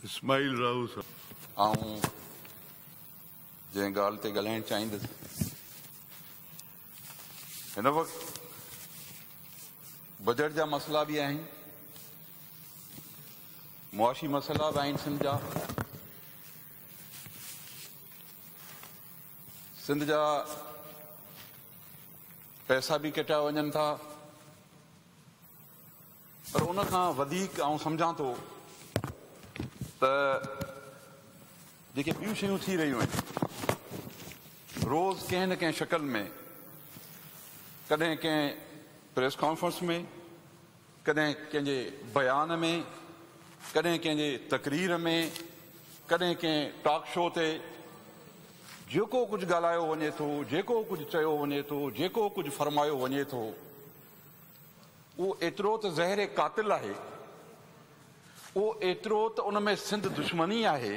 इस्माइल राव आऊं जंहिं ॻाल्हि ते ॻाल्हाइण चाहींदुसि हिन वक़्तु बजट जा मसइला बि आहिनि, मुआशी मसइला बि आहिनि सिंध जा पैसा बि कटिया वञनि था, पर उन खां वधीक आउं सम्झां थो त जेके ॿियूं शयूं थी रहियूं आहिनि रोज़ कंहिं न कंहिं शक्ल में, कॾहिं कंहिं प्रेस कॉन्फ्रेंस में, कॾहिं कंहिंजे बयान में, कॾहिं कंहिंजे तकरीर में, कॾहिं कंहिं टॉक शो ते जेको कुझु ॻाल्हायो वञे थो, जेको कुझु चयो वञे थो, जेको कुझु फरमायो वञे थो, उहो एतिरो त ज़हर कातिल आहे, उहो एतिरो त उन में सिंध दुश्मनी आहे।